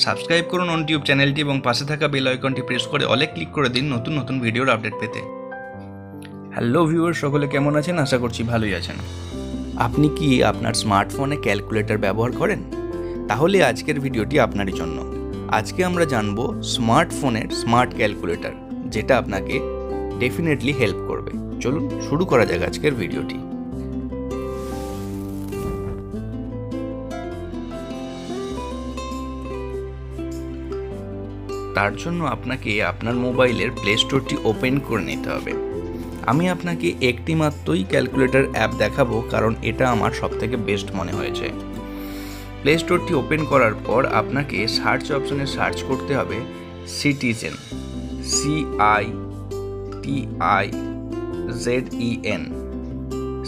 Subscribe করুন YouTube চ্যানেলটি এবং পাশে থাকা বেল আইকনটি প্রেস করে অলে ক্লিক করে দিন নতুন নতুন ভিডিওর আপডেট পেতে। হ্যালো ভিউয়ার, সকলে কেমন আছেন? আশা করছি ভালোই আছেন। আপনি কি আপনার স্মার্টফোনে ক্যালকুলেটর ব্যবহার করেন? তাহলে আজকের ভিডিওটি আপনারই জন্য। আজকে আমরা জানবো স্মার্টফোনের স্মার্ট ক্যালকুলেটর, যেটা আপনাকে ডেফিনেটলি হেল্প করবে। চলুন শুরু করা যাক আজকের ভিডিওটি। তার জন্য আপনাকে আপনার মোবাইলের প্লে স্টোরটি ওপেন করে নিতে হবে। আমি আপনাকে একটি মাত্রই ক্যালকুলেটর অ্যাপ দেখাবো, কারণ এটা আমার সবথেকে বেস্ট মনে হয়েছে। প্লে স্টোরটি ওপেন করার পর আপনাকে সার্চ অপশনে সার্চ করতে হবে সিটিজেন, CITIZEN।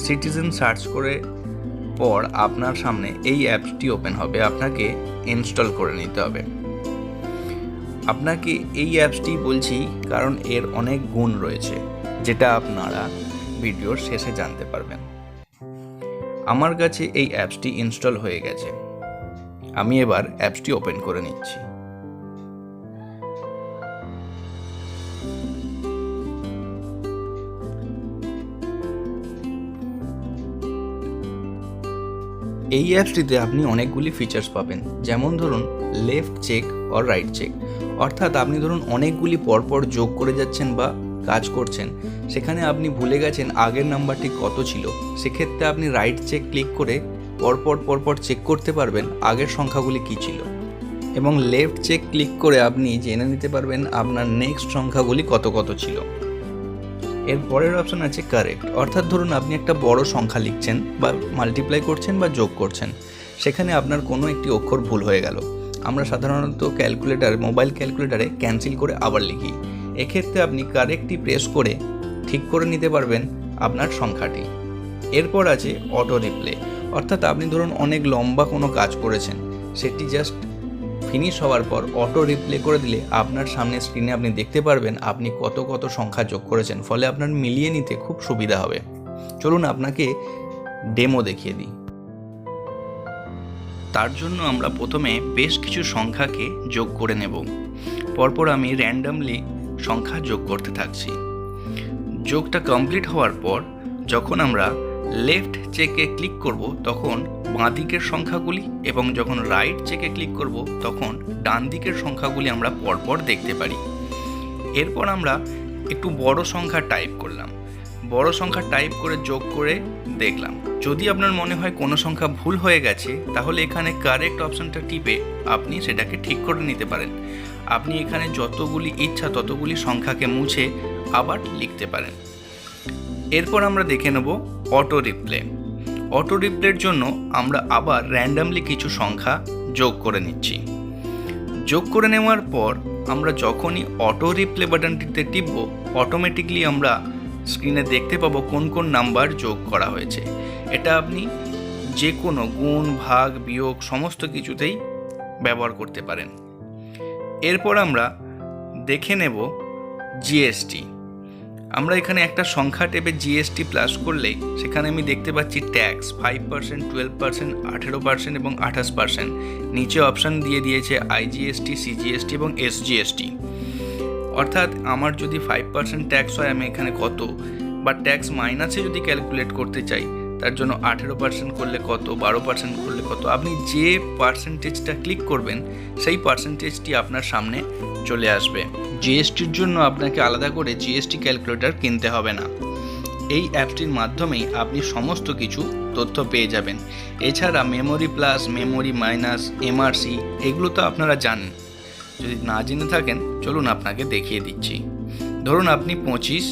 সিটিজেন সার্চ করে পর আপনার সামনে এই অ্যাপসটি ওপেন হবে। আপনাকে ইনস্টল করে নিতে হবে। আপনাকে এই অ্যাপসটি বলছি কারণ এর অনেক গুণ রয়েছে, যেটা আপনারা ভিডিওর শেষে জানতে পারবেন। আমার কাছে এই অ্যাপসটি ইনস্টল হয়ে গেছে। আমি এবার অ্যাপসটি ওপেন করে নিচ্ছি। এই অ্যাপসটিতে আপনি অনেকগুলি ফিচার্স পাবেন, যেমন ধরুন left check or right check. অর্থাৎ আপনি ধরুন অনেকগুলি পরপর যোগ করে যাচ্ছেন বা কাজ করছেন, সেখানে আপনি ভুলে গেছেন আগের নাম্বারটি কত ছিল। সেক্ষেত্রে আপনি রাইট চেক ক্লিক করে পরপর চেক করতে পারবেন আগের সংখ্যাগুলি কী ছিল, এবং লেফট চেক ক্লিক করে আপনি জেনে নিতে পারবেন আপনার নেক্সট সংখ্যাগুলি কত ছিল। এর পরের অপশন আছে কারেক্ট। অর্থাৎ ধরুন আপনি একটা বড় সংখ্যা লিখছেন বা মাল্টিপ্লাই করছেন বা যোগ করছেন, সেখানে আপনার কোনো একটি অক্ষর ভুল হয়ে গেল। আমরা সাধারণত মোবাইল ক্যালকুলেটারে ক্যান্সেল করে আবার লিখি। এক্ষেত্রে আপনি কারেক্টটি প্রেস করে ঠিক করে নিতে পারবেন আপনার সংখ্যাটি। এরপর আছে অটো রিপ্লে। অর্থাৎ আপনি ধরুন অনেক লম্বা কোনো কাজ করেছেন, সেটি জাস্ট ফিনিশ হওয়ার পর অটো রিপ্লে করে দিলে আপনার সামনে স্ক্রিনে আপনি দেখতে পারবেন আপনি কত সংখ্যা যোগ করেছেন। ফলে আপনার মিলিয়ে নিতে খুব সুবিধা হবে। চলুন আপনাকে ডেমো দেখিয়ে দিই। তার জন্য আমরা প্রথমে বেশ কিছু সংখ্যাকে যোগ করে নেব। পরপর আমি র্যান্ডামলি সংখ্যা যোগ করতে থাকছি। যোগটা কমপ্লিট হওয়ার পর যখন আমরা লেফট চেকে ক্লিক করব তখন বাঁ দিকের সংখ্যাগুলি, এবং যখন রাইট চেকে ক্লিক করব তখন ডান দিকের সংখ্যাগুলি আমরা পরপর দেখতে পারি। এরপর আমরা একটু বড় সংখ্যা টাইপ করলাম। বড় সংখ্যা টাইপ করে যোগ করে দেখলাম। যদি আপনার মনে হয় কোনো সংখ্যা ভুল হয়ে গেছে, তাহলে এখানে কারেক্ট অপশনটা টিপে আপনি সেটাকে ঠিক করে নিতে পারেন। আপনি এখানে যতগুলি ইচ্ছা ততগুলি সংখ্যাকে মুছে আবার লিখতে পারেন। এরপর আমরা দেখে নেব অটো রিপ্লে। অটো রিপ্লের জন্য আমরা আবার র্যান্ডামলি কিছু সংখ্যা যোগ করে নিচ্ছি। যোগ করে নেওয়ার পর আমরা যখনই অটো রিপ্লে বাটনটিতে টিপব, অটোমেটিকলি আমরা স্ক্রিনে দেখতে পাবো কোন নাম্বার যোগ করা হয়েছে। এটা আপনি যে কোনো গুণ, ভাগ, বিয়োগ সমস্ত কিছুতেই ব্যবহার করতে পারেন। এরপর আমরা দেখে নেব জিএসটি। আমরা এখানে একটা সংখ্যা টেপে জিএসটি প্লাস করলেই সেখানে আমি দেখতে পাচ্ছি ট্যাক্স 5%, 12%, 18% এবং 28%। নিচে অপশান দিয়ে দিয়েছে IGST, CGST এবং SGST। অর্থাৎ আমার যদি 5% ট্যাক্স হয়, আমি এখানে কত, বা ট্যাক্স মাইনাসে যদি ক্যালকুলেট করতে চাই, তার জন্য 18% করলে কত, 12% করলে কত। আপনি যে পার্সেন্টেজটা ক্লিক করবেন সেই পার্সেন্টেজটি আপনার সামনে চলে আসবে। জিএসটির জন্য আপনাকে আলাদা করে জিএসটি ক্যালকুলেটর কিনতে হবে না। এই অ্যাপটির মাধ্যমেই আপনি সমস্ত কিছু তথ্য পেয়ে যাবেন। এছাড়া memory plus, memory minus, MRC এগুলো তো আপনারা জানেন। যদি না জেনে থাকেন চলুন আপনাকে দেখিয়ে দিচ্ছি। ধরুন আপনি 25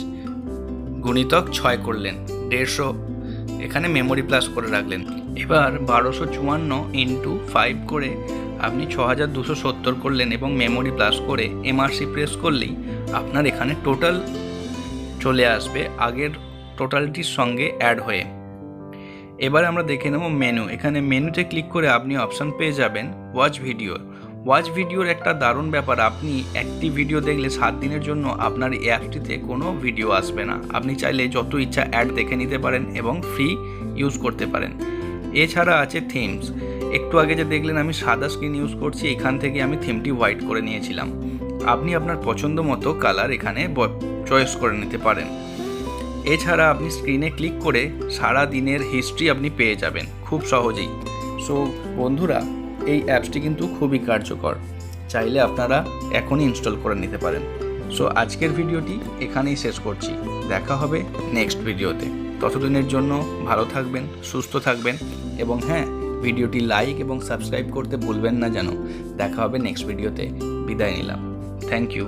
গুণিতক 6 করলেন, 150 এখানে মেমোরি প্লাস করে রাখলেন। এবার 1254 ইন্টু 5 করে আপনি 6270 করলেন এবং মেমোরি প্লাস করে MRC প্রেস করলেই আপনার এখানে টোটাল চলে আসবে আগের টোটালটির সঙ্গে অ্যাড হয়ে। এবার আমরা দেখে নেব মেনু। এখানে মেনুতে ক্লিক করে আপনি অপশান পেয়ে যাবেন ওয়াচ ভিডিওর একটা দারুণ ব্যাপার, আপনি একটি ভিডিও দেখলে 7 দিনের জন্য আপনার এই অ্যাপটিতে কোনো ভিডিও আসবে না। আপনি চাইলে যত ইচ্ছা অ্যাড দেখে নিতে পারেন এবং ফ্রি ইউজ করতে পারেন। এছাড়া আছে থিমস। একটু আগে যে দেখলেন আমি সাদা স্ক্রিন ইউজ করছি, এখান থেকে আমি থিমটি হোয়াইট করে নিয়েছিলাম। আপনি আপনার পছন্দ মতো কালার এখানে চয়েস করে নিতে পারেন। এছাড়া আপনি স্ক্রিনে ক্লিক করে সারা দিনের হিস্ট্রি আপনি পেয়ে যাবেন খুব সহজেই। সো বন্ধুরা, এই অ্যাপসটি কিন্তু খুবই কার্যকর, চাইলে আপনারা এখনই ইনস্টল করে নিতে পারেন। সো আজকের ভিডিওটি এখানেই শেষ করছি, দেখা হবে নেক্সট ভিডিওতে। ততদিনের জন্য ভালো থাকবেন, সুস্থ থাকবেন, এবং হ্যাঁ, ভিডিওটি লাইক এবং সাবস্ক্রাইব করতে ভুলবেন না যেন। দেখা হবে নেক্সট ভিডিওতে। বিদায় নিলাম। Thank you.